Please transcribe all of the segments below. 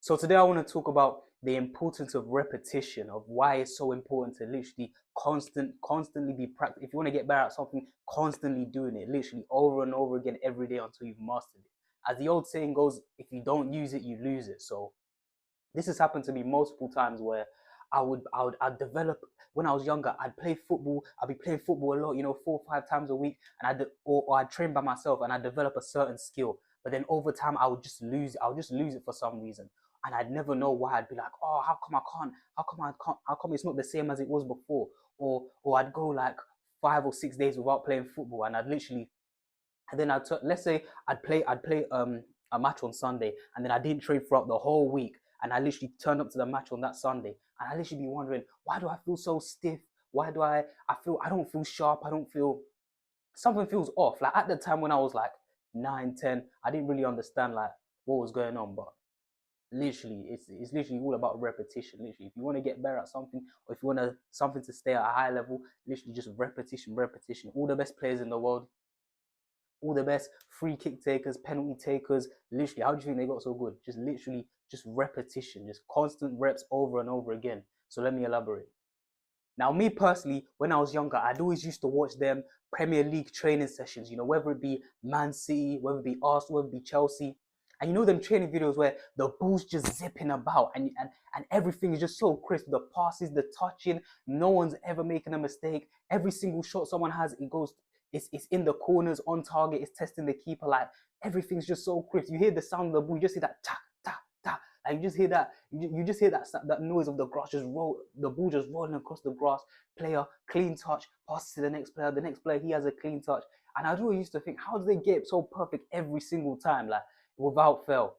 So today I want to talk about the importance of repetition, of why it's so important to literally constantly be practice. If you want to get better at something, constantly doing it, literally over and over again every day until you've mastered it. As the old saying goes, if you don't use it, you lose it. So this has happened to me multiple times where I'd develop when I was younger. I'd play football. I'd be playing football a lot, 4 or 5 times a week, and or I'd train by myself and I'd develop a certain skill. But then over time, I would just lose. I would just lose it for some reason, and I'd never know why. I'd be like, oh, how come I can't? How come I can't? How come it's not the same as it was before? Or I'd go like 5 or 6 days without playing football, and I'd literally and then let's say I'd play a match on Sunday, and then I didn't train throughout the whole week, and I literally turned up to the match on that Sunday, and I literally be wondering, why do I feel so stiff? Why do I don't feel sharp? I don't feel Something feels off. Like at the time when I was like 9, 10, I didn't really understand like what was going on, but literally it's literally all about repetition. Literally, if you want to get better at something, or if you want something to stay at a high level, literally just repetition. All the best players in the world, all the best free kick takers, penalty takers. Literally, how do you think they got so good? Just literally, just repetition, just constant reps over and over again. So let me elaborate. Now, me personally, when I was younger, I'd always used to watch them Premier League training sessions, whether it be Man City, whether it be Arsenal, whether it be Chelsea. And them training videos where the ball's just zipping about and everything is just so crisp. The passes, the touching, no one's ever making a mistake. Every single shot someone has, it's in the corners, on target, it's testing the keeper. Like everything's just so crisp. You hear the sound of the ball, you just hear that ta ta ta. Like you just hear that, you just hear that noise of the grass just the ball just rolling across the grass. Player clean touch, passes to the next player. The next player, he has a clean touch. And I always used to think, how do they get it so perfect every single time, like without fail?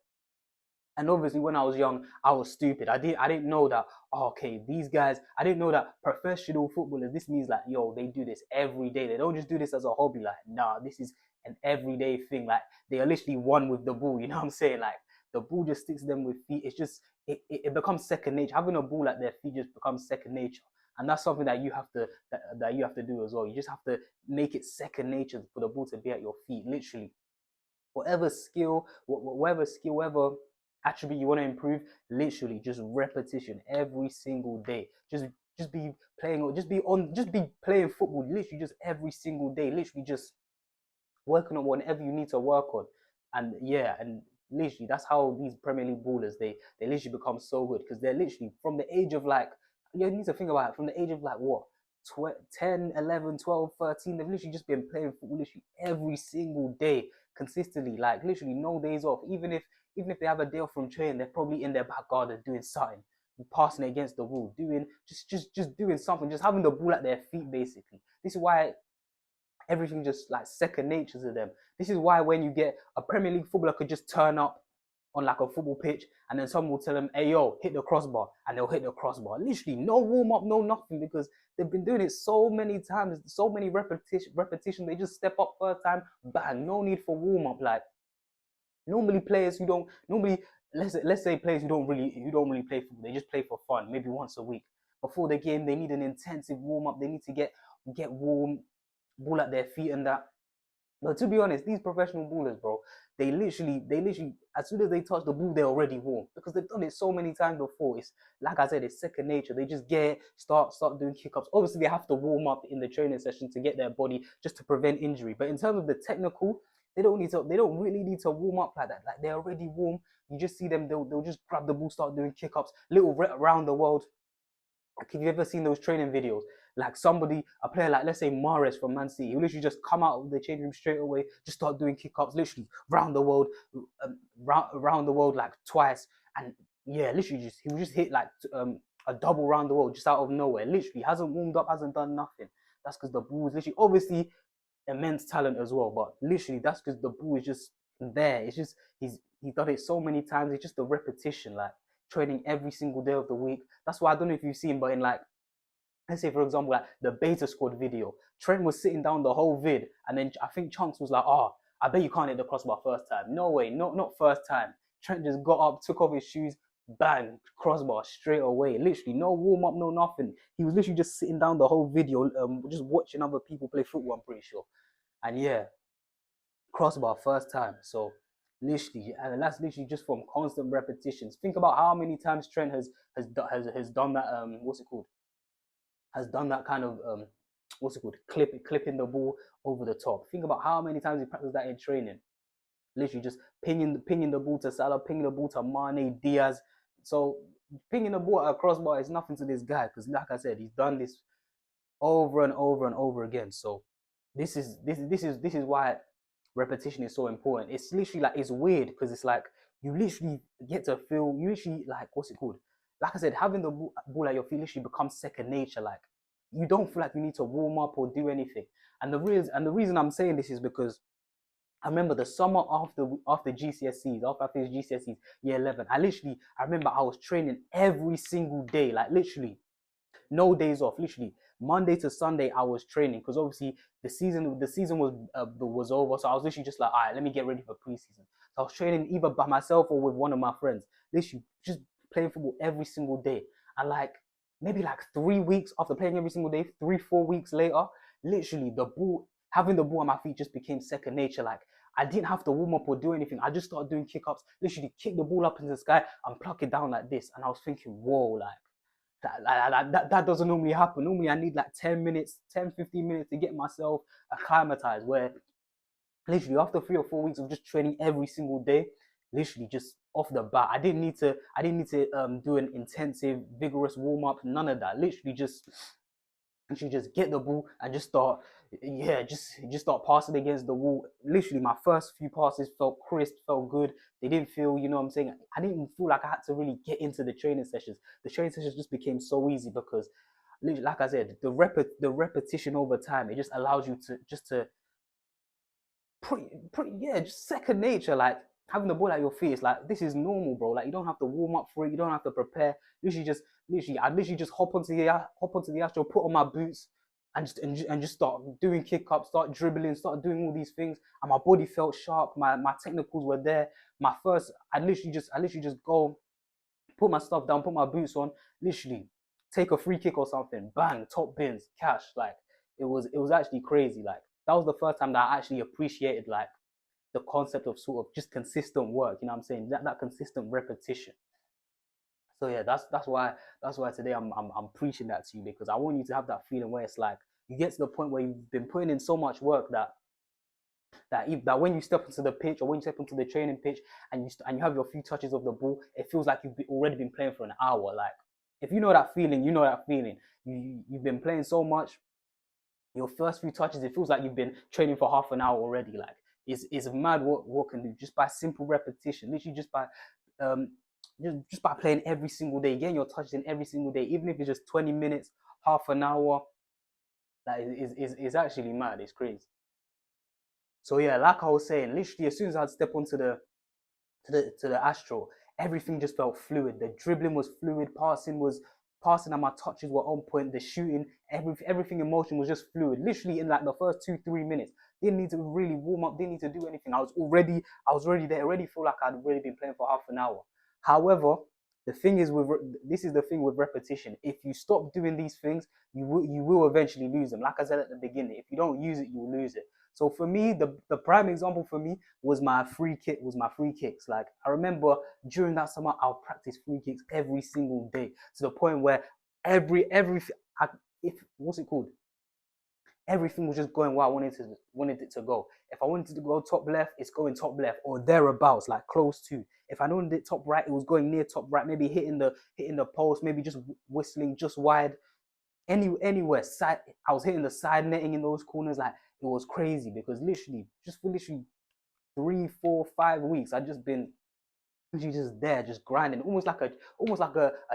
And obviously, when I was young, I was stupid. I didn't know that. Oh, okay, these guys. I didn't know that professional footballers. This means like, yo, they do this every day. They don't just do this as a hobby. Like, nah, this is an everyday thing. Like, they are literally one with the ball. You know what I'm saying? Like, the ball just sticks to them with feet. It's just it becomes second nature. Having a ball at their feet just becomes second nature. And that's something that you have to do as well. You just have to make it second nature for the ball to be at your feet, literally whatever skill, whatever attribute you want to improve, literally just repetition every single day. Just be playing, or just be playing football, literally just every single day, literally just working on whatever you need to work on. And yeah, and literally that's how these Premier League ballers, they literally become so good, because they're literally from the age of like, you need to think about it, from the age of like what, 10, 11, 12, 13, they've literally just been playing football literally every single day consistently, like literally no days off. Even if they have a day off from training, they're probably in their back garden doing something, passing it against the wall, doing just doing something, just having the ball at their feet basically. This is why everything just like second nature to them. This is why when you get a Premier League footballer could just turn up on like a football pitch, and then someone will tell them, hey yo, hit the crossbar, and they'll hit the crossbar. Literally no warm up, no nothing, because they've been doing it so many times, so many repetition. They just step up first time, bang, no need for warm up. Like normally players who don't normally let's say players who don't really play football, they just play for fun, maybe once a week. Before the game, they need an intensive warm up. They need to get warm, ball at their feet and that. But to be honest, these professional ballers, bro, they literally, as soon as they touch the ball, they're already warm, because they've done it so many times before. It's like I said, it's second nature. They just start doing kick-ups. Obviously, they have to warm up in the training session to get their body just to prevent injury. But in terms of the technical, they don't really need to warm up like that. Like they're already warm. You just see them, they'll just grab the ball, start doing kick-ups, little around the world. Like, have you ever seen those training videos? Like a player like, let's say Mahrez from Man City, he will literally just come out of the change room straight away, just start doing kick ups, literally round the world, around the world like twice, and yeah, literally he will just hit like a double round the world just out of nowhere. Literally hasn't warmed up, hasn't done nothing. That's because the ball is literally, obviously, immense talent as well, but literally that's because the ball is just there. It's just he's done it so many times. It's just a repetition, like training every single day of the week. That's why I don't know if you've seen, but in like, let's say for example, like the beta squad video, Trent was sitting down the whole vid, and then I think Chunks was like, "Oh, I bet you can't hit the crossbar first time." No way, not first time. Trent just got up, took off his shoes, bang, crossbar straight away. Literally no warm up, no nothing. He was literally just sitting down the whole video, just watching other people play football. I'm pretty sure, and yeah, crossbar first time. So Literally, and that's literally just from constant repetitions. Think about how many times Trent has done that. What's it called? Has done that kind of what's it called? Clipping the ball over the top. Think about how many times he practiced that in training. Literally just pinging the ball to Salah, pinging the ball to Mane, Diaz. So pinging the ball at a crossbar is nothing to this guy because, like I said, he's done this over and over and over again. So this is why repetition is so important. It's literally like it's weird because it's like you literally get to feel you literally like what's it called? Like I said, having the ball at your feet literally becomes second nature. Like you don't feel like you need to warm up or do anything. And the reason I'm saying this is because I remember the summer after GCSEs, after I finished GCSEs, year 11. I remember I was training every single day, like literally no days off. Literally Monday to Sunday, I was training because obviously the season was over. So I was literally just like, all right, let me get ready for preseason. So I was training either by myself or with one of my friends. Literally just playing football every single day. And like maybe like 3 weeks after playing every single day, 3-4 weeks later, literally having the ball at my feet just became second nature. Like I didn't have to warm up or do anything. I just started doing kick ups, literally kick the ball up into the sky and pluck it down like this. And I was thinking, whoa, like that doesn't normally happen. Normally, I need like 10 minutes, 10, 15 minutes to get myself acclimatized. Where literally after 3 or 4 weeks of just training every single day, literally just off the bat, I didn't need to do an intensive, vigorous warm up. None of that. Literally just get the ball and just start passing against the wall. Literally, my first few passes felt crisp, felt good. They didn't feel, you know what I'm saying? I didn't even feel like I had to really get into the training sessions. The training sessions just became so easy because, like I said, the repetition over time, it just allows you to just second nature. Like having the ball at your feet, it's like this is normal, bro. Like you don't have to warm up for it, you don't have to prepare. I literally just hop onto the astro, put on my boots, and just start doing kick ups, start dribbling, start doing all these things. And my body felt sharp. My technicals were there. I literally just go, put my stuff down, put my boots on, literally take a free kick or something, bang, top bins, cash. Like it was actually crazy. Like that was the first time that I actually appreciated like the concept of sort of just consistent work. You know what I'm saying? That consistent repetition. So yeah, that's why today I'm preaching that to you because I want you to have that feeling where it's like you get to the point where you've been putting in so much work that when you step onto the pitch or when you step onto the training pitch and you have your few touches of the ball, it feels like already been playing for an hour. Like if you know that feeling, you know that feeling. You've been playing so much. Your first few touches, it feels like you've been training for half an hour already. Like it's mad what can do just by simple repetition. Literally um just by playing every single day, getting your touches in every single day, even if it's just 20 minutes, half an hour. That is actually mad. It's crazy. So yeah, like I was saying, literally as soon as I'd step onto the Astro, everything just felt fluid. The dribbling was fluid, passing, and my touches were on point. The shooting, everything in motion was just fluid. Literally in like the first 2-3 minutes, didn't need to really warm up, didn't need to do anything. I was already there. Already feel like I'd already been playing for half an hour. However, the thing is this is the thing with repetition. If you stop doing these things, you will eventually lose them. Like I said at the beginning, if you don't use it, you will lose it. So for me, the prime example for me was my free kicks. Like I remember during that summer, I'll practice free kicks every single day to the point where every if what's it called? Everything was just going where I wanted it to go. If I wanted to go top left, it's going top left or thereabouts, like close to. If I wanted it top right, it was going near top right, maybe hitting the post, maybe just whistling just wide. Anywhere side, I was hitting the side netting in those corners. Like it was crazy because literally 3, 4, 5 weeks, I'd just been literally just there, just grinding, almost like a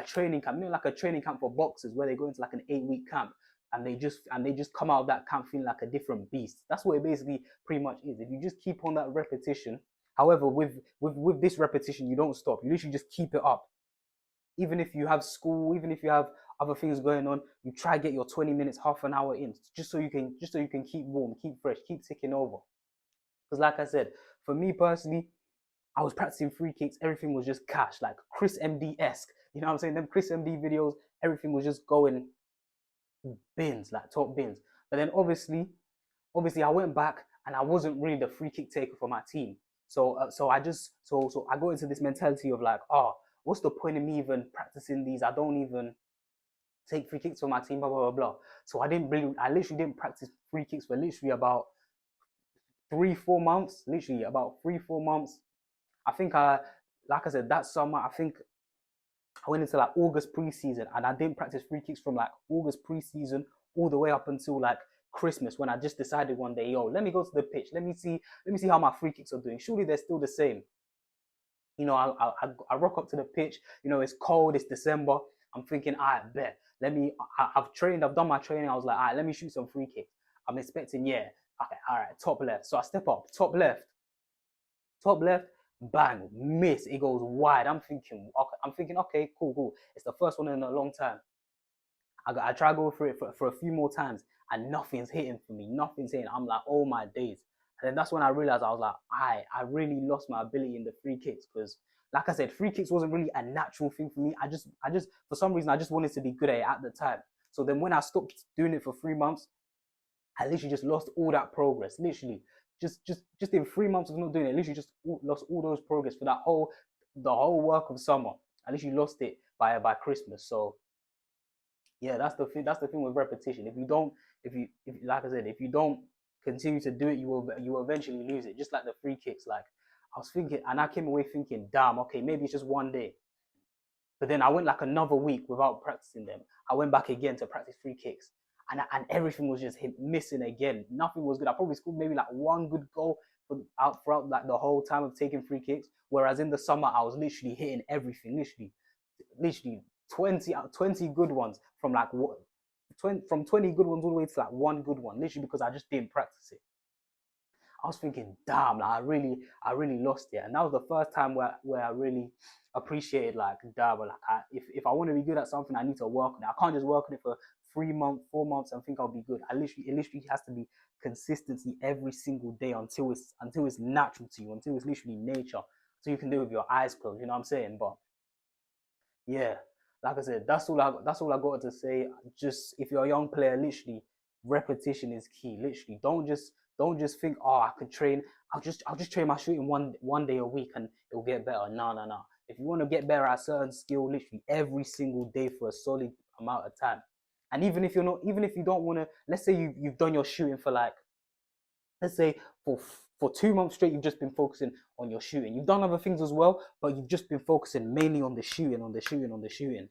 training camp, like a training camp for boxers where they go into like an 8 week camp and they just come out of that camp feeling like a different beast. That's what it basically pretty much is. If you just keep on that repetition, however, with this repetition, you don't stop. You literally just keep it up. Even if you have school, even if you have other things going on, you try to get your 20 minutes, half an hour in, just so you can keep warm, keep fresh, keep ticking over. Because like I said, for me personally, I was practicing free kicks. Everything was just cash, like Chris MD esque. You know what I'm saying? Them Chris MD videos, everything was just going bins, like top bins. But then obviously, I went back and I wasn't really the free kick taker for my team. So I got into this mentality of like, oh, what's the point of me even practicing these? I don't even take free kicks for my team, blah blah blah blah. So I literally didn't practice free kicks for literally about 3 4 months. Literally about 3 4 months. I think like I said, that summer, I think I went into like August preseason, and I didn't practice free kicks from like August preseason all the way up until like Christmas, when I just decided one day, yo, let me go to the pitch. Let me see how my free kicks are doing. Surely they're still the same. I rock up to the pitch. It's cold. It's December. I'm thinking, I bet. I've trained. I've done my training. I was like, all right, let me shoot some free kicks. I'm expecting, yeah. Okay, all right, top left. So I step up, top left, bang, miss. It goes wide. I'm thinking, okay, cool, cool. It's the first one in a long time. I try to go for it for a few more times, and nothing's hitting for me. Nothing's hitting. I'm like, oh my days. And then that's when I realized, I was like, I really lost my ability in the free kicks, because, like I said, free kicks wasn't really a natural thing for me. I just for some reason I just wanted to be good at the time. So then when I stopped doing it for 3 months, I literally just lost all that progress. Literally, just in 3 months of not doing it, I literally just lost all those progress for the whole work of summer. I literally lost it by Christmas. So yeah, that's the thing. That's the thing with repetition. If like I said, if you don't continue to do it, you will eventually lose it. Just like the free kicks. Like, I was thinking, and I came away thinking, damn, okay, maybe it's just one day. But then I went like another week without practicing them. I went back again to practice free kicks, and everything was just missing again. Nothing was good. I probably scored maybe like one good goal throughout like the whole time of taking free kicks. Whereas in the summer, I was literally hitting everything. Literally 20 good ones from like what 20 good ones all the way to like one good one, literally, because I just didn't practice it. I was thinking, damn, like I really lost it. And that was the first time where I really appreciated, like, damn, like, if I want to be good at something, I need to work on it. I can't just work on it for 3 months, 4 months, and think I'll be good. It literally has to be consistency every single day until it's natural to you, until it's literally nature, so you can do it with your eyes closed. You know what I'm saying? But yeah, like I said, that's all I got to say. Just, if you're a young player, literally, repetition is key. Literally, don't just think, oh, I can train. I'll just train my shooting one day a week and it'll get better. No, no, no. If you want to get better at a certain skill, literally every single day for a solid amount of time. And even if you don't want to, let's say you've done your shooting for like, let's say for 2 months straight, you've just been focusing on your shooting. You've done other things as well, but you've just been focusing mainly on the shooting, on the shooting, on the shooting.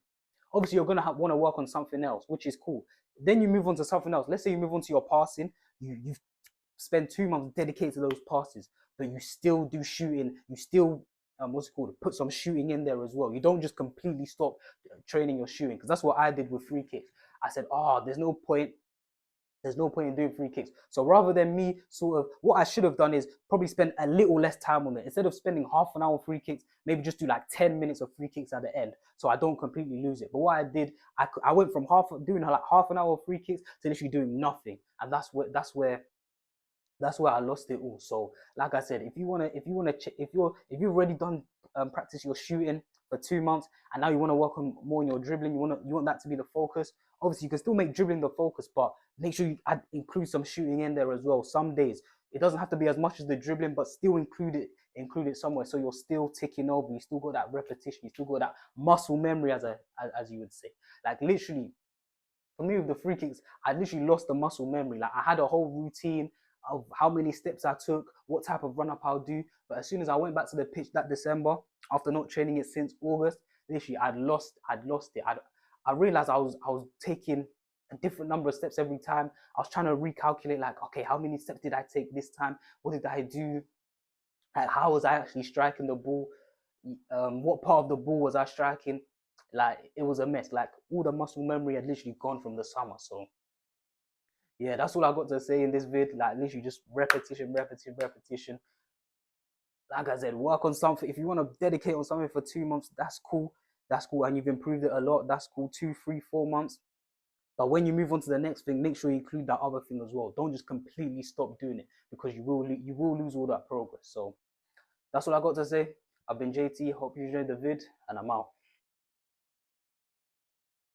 Obviously, you're gonna want to work on something else, which is cool. Then you move on to something else. Let's say you move on to your passing. You've spent 2 months dedicated to those passes, but you still do shooting. You still what's it called? Put some shooting in there as well. You don't just completely stop training your shooting, because that's what I did with free kicks. I said, oh, there's no point in doing free kicks. So rather than me sort of, what I should have done is probably spend a little less time on it. Instead of spending half an hour free kicks, maybe just do like 10 minutes of free kicks at the end, so I don't completely lose it. But what I did, I went from doing like half an hour of free kicks to literally doing nothing. And that's where I lost it all. So, like I said, if you've already done practice your shooting for 2 months, and now you want to work on more on your dribbling, you want that to be the focus. Obviously, you can still make dribbling the focus, but make sure you include some shooting in there as well. Some days it doesn't have to be as much as the dribbling, but still include it somewhere, so you're still ticking over. You still got that repetition. You still got that muscle memory, as you would say. Like, literally, for me with the free kicks, I literally lost the muscle memory. Like, I had a whole routine of how many steps I took, what type of run up I'll do. But as soon as I went back to the pitch that December, after not training it since August, literally I'd lost it. I realized I was taking a different number of steps every time. I was trying to recalculate, like, okay, how many steps did I take this time? What did I do? Like, how was I actually striking the ball? What part of the ball was I striking? Like, it was a mess. Like, all the muscle memory had literally gone from the summer. So yeah, that's all I got to say in this vid. Like, literally just repetition, repetition, repetition. Like I said, work on something. If you want to dedicate on something for 2 months, that's cool. That's cool. And you've improved it a lot. That's cool. 2, 3, 4 months. But when you move on to the next thing, make sure you include that other thing as well. Don't just completely stop doing it, because you will lose all that progress. So that's all I got to say. I've been JT. Hope you enjoyed the vid, and I'm out.